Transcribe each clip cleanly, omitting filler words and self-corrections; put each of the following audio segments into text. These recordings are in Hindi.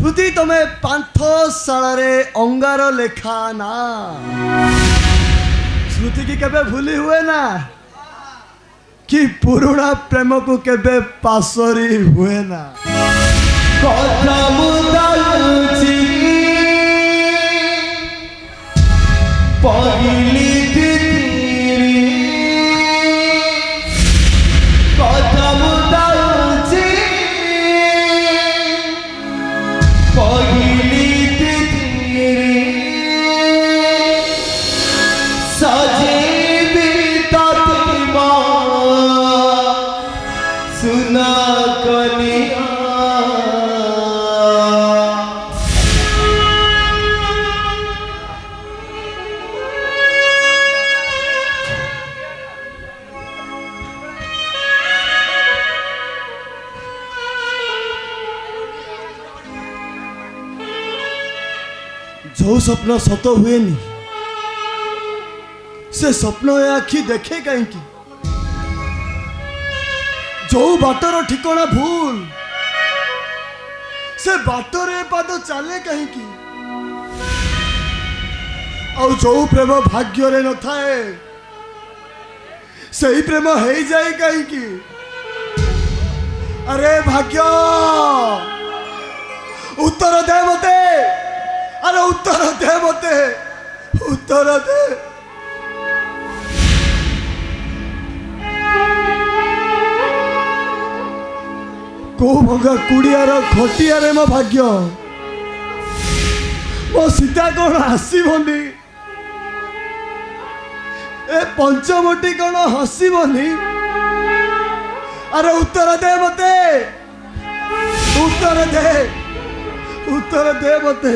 श्रुति तुम्हें पांथशाला रे अंगार लेखा ना श्रुति की केबे भूली हुए ना कि पुराना प्रेम को केबे पासरी हुए ना कथा मुदालुची पहली तिथिरी कथा मुदालुची पहली तिथिरी सजीवी तत्मा सुना कनिया जो स्वप्न सत हुए नी से स्वप्न आखि देखे कहीं जो बाटर ठिकाना भूल से बाटरे पाद चले कहीं और जो प्रेम भाग्य रे न थाए सही प्रेम हो जाए कहीं अरे भाग्य उत्तर दे मते अरे उत्तर दे मते उत्तर दे को भंगा कुड़ियार खटियारे मो भाग्य मो सीता कौन आसबनी ए पंचमटी कौन हसबनी अरे उत्तर दे मते उत्तर दे मते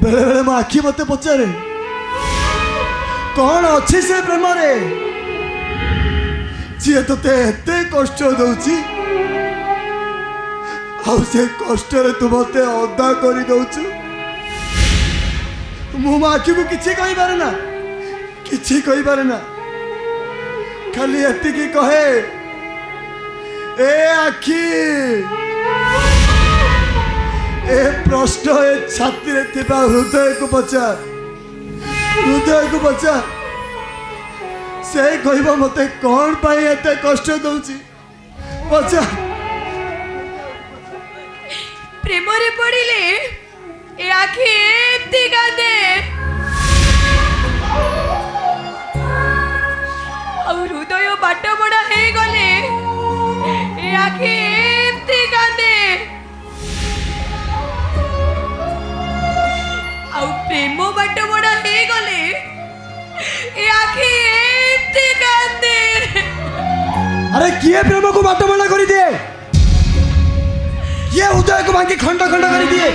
बेले बेले मो आखि मते पचारे कौन अच्छी से प्रेम रे जी ते एते कष्ट दौची आउ से कष्ट रे तू मते अदा करी दौचु मु मो आखि को किछि कहि पारे ना खाली एतिकी कहे ए आखि ए प्रश्न ए छाती रे थिबा हृदय को पचार से कहबा मते कौन पाई एते कष्ट दउची पचार प्रेम रे पड़िले ए आखि एती कांदे और हृदय बाट बड़ा हे गले ए आखि एती कांदे और प्रेम बाट बड़ा हे गले ए आखि एती कांदे अरे किए प्रेम को बाट बड़ा करी दे किए हृदय को भांगी खंड खंड करी दिए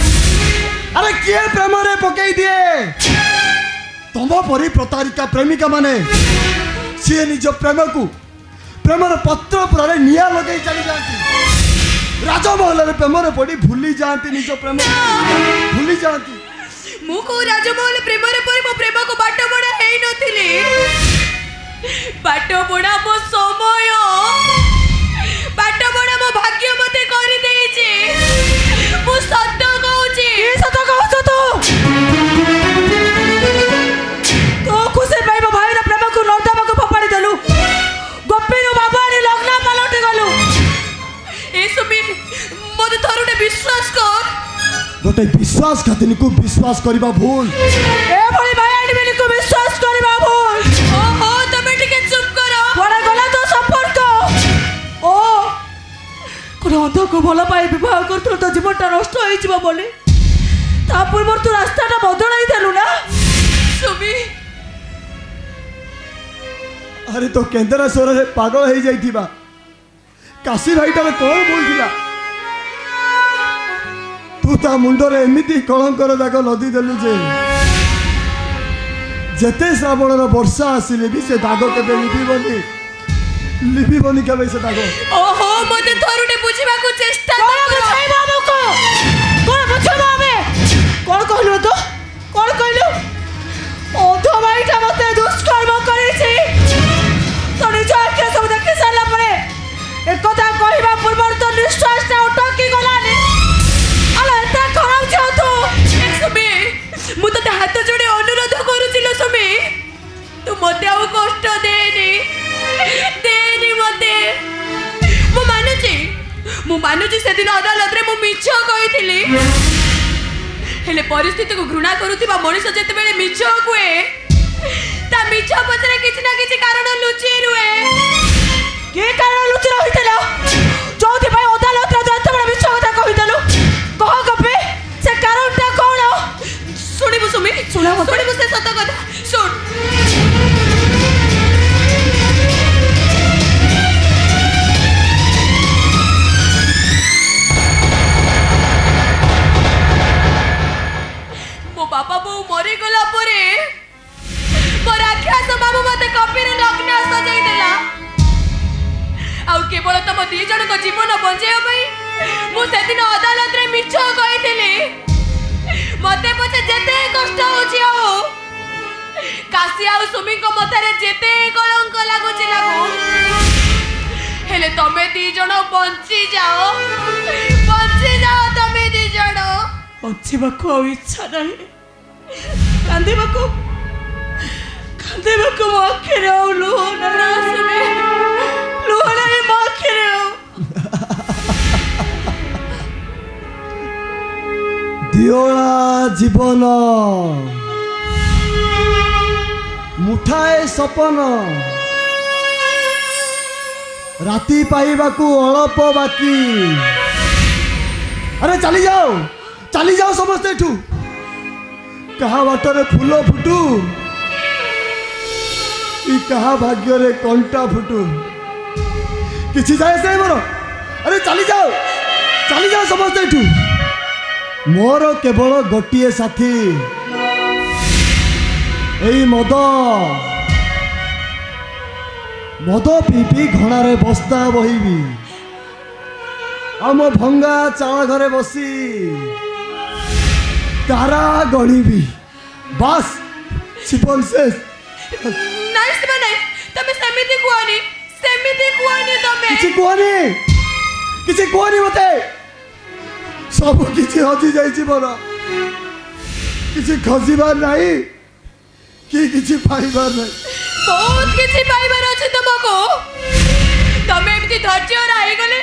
अरे किए प्रेम रे पकई दिए तुम परी प्रतारिका प्रेमिका माने सी निज प्रेमर पत्र पुरारे निया लगे चली जाती राजमहल प्रेम पड़ी भूली जाती निज प्रेम भूली जाती मु को राजमहल प्रेम रे परी मो प्रेम को बाट बड़ा हेई नथिले बाट बड़ा मो समय बाट बड़ा मो भाग्य मते करी देइचे मु सत्य कहूची सत कहू तो खुशी भाई मो भाई प्रेम को नौता को फपाड़ी देलु गोपी रो बाबा ने लग्न पलटी गलु ए सुमी मते थरुटे विश्वास कर गोटे विश्वास खातिर को विश्वास करबा भूल ए भली भाई आनी को विश्वास करबा भूल ओहो तमे टिके चुप करो बड़ा गला तो संपर्क ओ कोन अंध को भला पाई विवाह करथु तो जीवनटा नष्ट होई जिवो बोली ता पूर्व तू रास्ताटा बदलाई देलु ना सुमी अरे तो केंद्रेश्वर रे पागल हो जाइथिबा काशी भाईटा कौन बोलथिला तू ता मुंडरे एमिति कलंकर दाग लदी देलु जे जेते श्रावणर वर्षा आसिले भी से दाग केबे लिपिबनी केबे से दाग ओहो मते थरुटे बुझिबा को चेष्टा कोन बुझाई बाबू को कोन बुझाबो हमें कोन कहलु तो कोन कहलु ओधो भाईटा मते दुष्कर्म करिछि तो निज आखे सब ମତେ ଆଉ କଷ୍ଟ ଦେନି ମତେ। ମୁଁ ମାନୁଛି ସେଦିନ ଅଦାଲତରେ ମୁଁ ମିଛ କହିଥିଲି, ହେଲେ ପରିସ୍ଥିତିକୁ ଘୃଣା କରୁଥିବା ମଣିଷ ଯେତେବେଳେ ମିଛ କୁହେ ତା ମିଛ ପଛରେ କିଛି ନା କିଛି କାରଣ ଲୁଚି ରୁହେ। କି କାରଣ ଲୁଚି ରହିଥିଲା ଯୋଉଥିପାଇଁ ଅଦାଲତରେ ଯେତେବେଳେ ମିଛ କଥା କହିଦେଲୁ? କହ କପି, ସେ କାରଣଟା କଣ? ଶୁଣିବୁ ସୁମି, ଶୁଣିବୁ ସେ ସତ କଥା। ଶୁଣ, ମୋ ବାପା ବୋଉ ମରିଗଲା ପରେ ମୋ ରାକ୍ଷସ ବାବୁ ମତେ କପିରେ ଲଗ୍ନ ସଜାଇ ଦେଲା। ଆଉ କେବଳ ତମ ଦି ଜଣଙ୍କ ଜୀବନ ବଞ୍ଚେଇବା ପାଇଁ ମୁଁ ସେଦିନ ଅଦାଲତରେ ମିଛ କହିଥିଲି। ମତେ ପଛେ ଯେତେ କଷ୍ଟ ହଉଛି ଆଉ କାଶୀ ଆଉ ସୁମିଙ୍କ ମଥାରେ ଯେତେ କଳଙ୍କ ଲାଗୁଛି ଲାଗୁ, ହେଲେ ତମେ ଦି ଜଣ ବଞ୍ଚିଯାଅ ତମେ ଦି ଜଣ। ବଞ୍ଚିବାକୁ ଆଉ ଇଚ୍ଛା ନାହିଁ, କାନ୍ଦିବାକୁ ମୋ ଆଖିରେ ଆଉ ଲୁହ ନାହିଁ। ଲୁହ ନାହିଁ ମୋ ଆଖିରେ ଆଉ। ଦିଓଳା ଜୀବନ ମୁଠାଏ ସପନ, ରାତି ପାଇବାକୁ ଅଳପ ବାକି। ଆରେ ଚାଲି ଯାଅ ସମସ୍ତେ ଏଠୁ। କାହା ବାଟରେ ଫୁଲ ଫୁଟୁ କି କାହା ଭାଗ୍ୟରେ କଣ୍ଟା ଫୁଟୁ, କିଛି ଯାଏ ସେ ମୋର। ଆରେ ଚାଲି ଯାଅ ସମସ୍ତେ ଏଠୁ। ମୋର କେବଳ ଗୋଟିଏ ସାଥୀ, ଏଇ ମଦ ପିଇ ଘଣାରେ ବସ୍ତା ବହିବି, ଆମ ଭଙ୍ଗା ଚାଳ ଘରେ ବସି ତାରା ଗଣିବି। ବାସ୍ ଜୀବନ ଶେଷ। ନାଇଁ ଶିବା, ନାଇଁ, ତମେ ସେମିତି କୁହନି ତମେ। କିଛି କୁହନି ମତେ। ସବୁ କିଛି ହଜି ଯାଇଛି ମୋର, କିଛି ଖୋଜିବାର ନାହିଁ କି କିଛି ପାଇବାର ନାହିଁ। ବହୁତ କିଛି ପାଇବାର ଅଛି ତମକୁ। ତମେ ଏମିତି ଧୈର୍ଯ୍ୟ ହେଇଗଲେ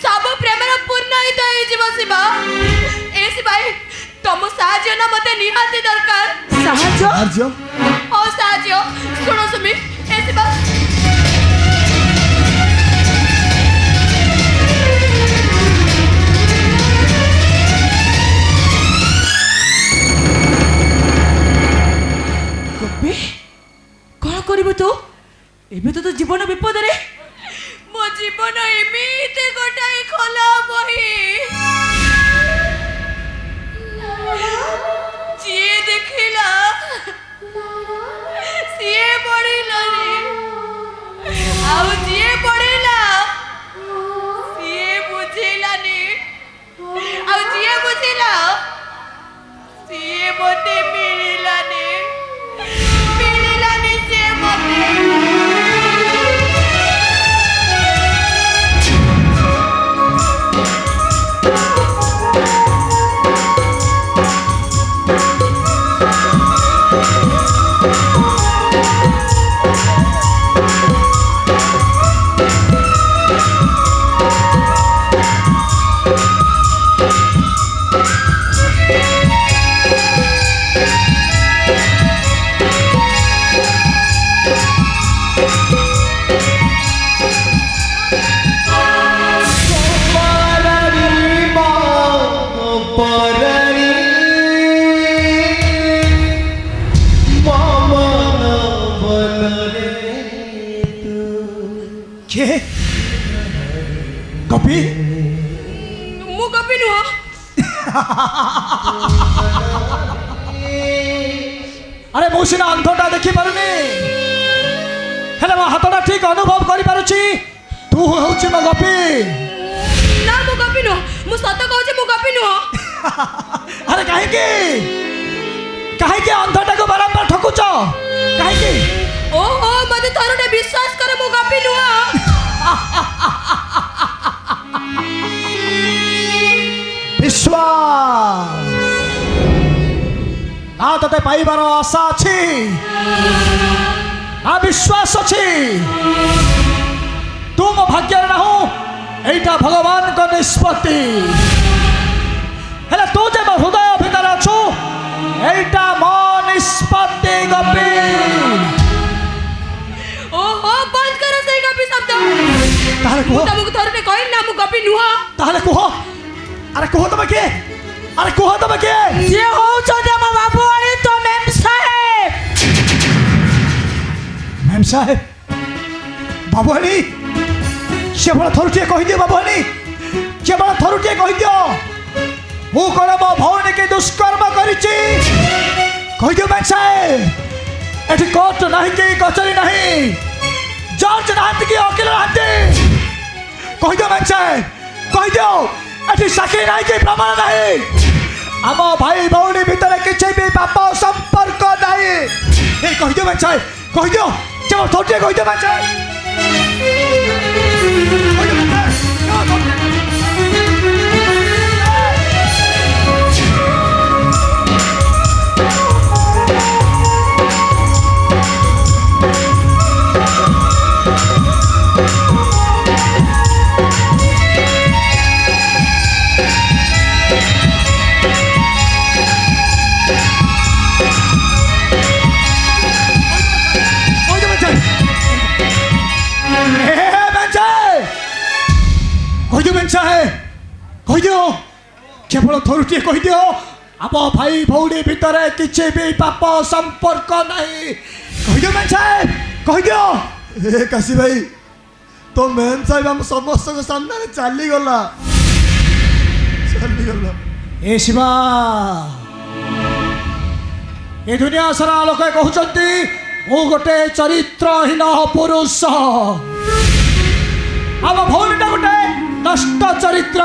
ସବୁ ପ୍ରେମର ପୂର୍ଣ୍ଣହିତ ହେଇଯିବ ଶିବା। ଏ ଶିବା, ତମ ସାହାଯ୍ୟ ନା ମତେ ନିହାତି ଦରକାର। ସାହାଯ୍ୟ? ଶୁଣ ସୁମି, ଏ ଶିବା, କଣ କରିବୁ ତୁ? ଏବେ ତ ତୋ ଜୀବନ ବିପଦରେ। ମୋ ଜୀବନ ଏମିତି ଗୋଟାଏ ଖୋଲା ବହି, ଯିଏ ଦେଖିଲା ସିଏ ପଢିଲାନି, ଆଉ ଯିଏ ପଢିଲା ସିଏ ବୁଝିଲାନି, ଆଉ ଯିଏ ବୁଝିଲା ସିଏ ମତେ ମିଳିଲାନି ସିଏ ମତେ। କପି? ମୁଁ କପି ନୁହଁ। আরে ମୁଁ ସିନା ଅନ୍ଧଟା ଦେଖିପାରୁନି, ହେଲେ ମୋ ହାତଟା ଠିକ ଅନୁଭବ କରିପାରୁଛି ତୁ ହେଉଛି ମୋ ଗପି। ନା, ମୁଁ କପି ନୁହଁ। ମୁଁ ସତ କହୁଛି, ମୁଁ କପି ନୁହଁ। ଆରେ କାହିଁକି ଅନ୍ଧଟାକୁ ବାରମ୍ବାର ଠକୁଛ କାହିଁକି? ଓହୋ, ମତେ ଥରଟେ ବିଶ୍ୱାସ କର, ମୁଁ କପି ନୁହଁ। ବିଶ୍ୱାସ ନା ତତେ ପାଇବାର ଆଶା ଅଛି, आ विश्वास अच्छी तू मो भाग्य ना हो एटा भगवान को निष्पत्ति हेले तू जे मो हृदय भीतर अछु एटा मो निष्पत्ति गपी ओहो बंद करो से गपी शब्द ताले मु को तमକୁ ଥରଟେ କହିଲି ନା ମୁଁ ଗପି ନୁହଁ ताले को अरे को तब के अरे को तब के ସିଏ ହଉଛନ୍ତି ଆମ ବାବୁଆଣୀ ତ ମେମ୍ ସାହେବ। मैम साहेब बाबुआणी केवल थरुटे कह दियो बाबुआणी केवल थरुटे कह दियो मु कोन मो भौणी के दुष्कर्म करिछि कह दियो मैम साहेब एठी कोर्ट नहीं कि कचहरी नहीं जज नाहंती कि वकील नाहंती कह दियो मैम साहेब कह दियो एठी साक्षी नहीं कि प्रमाण नहीं आम भाई भौणी भितर किसी भी पाप संपर्क नहीं ए कह दियो मैम साहेब कह दियो केवल थरुटे कह दियो मैम साहेब केवल थरुटे कह दियो आम भाई भौणी भितर किसी भी पाप संपर्क नहीं कह दियो मैम साहेब कह दियो ए काशी भाई तो मैम साहब हम समस्त के सामने चली गला ए शिवा ए दुनिया सारा लोक कहते मु गोटे चरित्रहीन पुरुष आम भौणीटा गोटे नष्ट चरित्र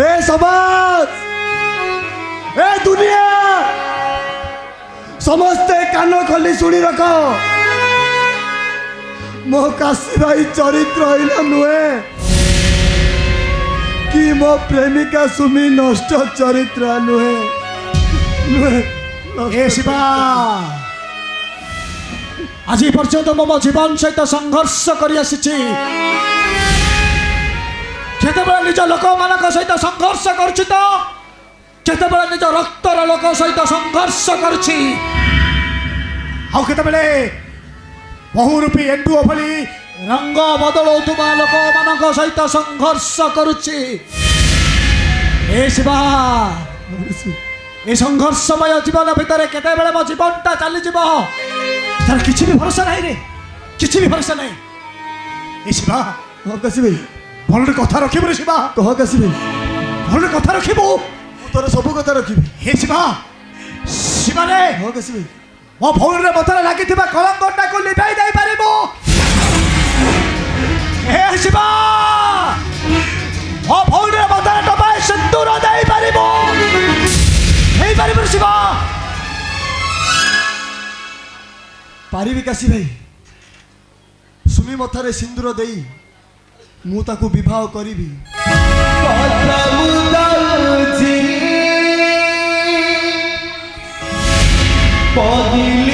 ए समाज ए दुनिया समस्ते कान खोली शुणी रख मो काशी भाई चरित्रहीन नुहे कि मो प्रेमिका सुमी नष्ट चरित्र नुहे नुहे ए शिवा आज पर्यंत मो जीवन सहित संघर्ष कर केतबेले निज लोक मान सहित संघर्ष करुछि तो केतबेले निज रक्तर लोक सहित संघर्ष करुछि आउ केतबेले बहुरूपी एंडुओ भली रंग बदलौथुबा लोक मान सहित संघर्ष करुछि ए शिवा ए संघर्षमय जीवन भितर केतबेले मो जीवनटा चली जीव तार किछि भी भरोसा नहीं रे किछि भी भरोसा नहीं ए शिवा हाँ काशी भाई भलरे कथा रखिबु रे शिवा कह काशी भाई भलरे कथा रखिबु तोर सब कथा रखी हे शिवा शिवा रे हाँ काशी भाई मो भौणीर मथरे लागिथिबा कलंकटा को लिभाई दे पारिबो हे शिवा मो भौणीर मथरे टपाए सिंदूर दे पारिबो हे पारिबो शिवा पारिबी काशी भाई सुमी मथारे सिंदूर देई मु ताकू विवाह करिबी पदिले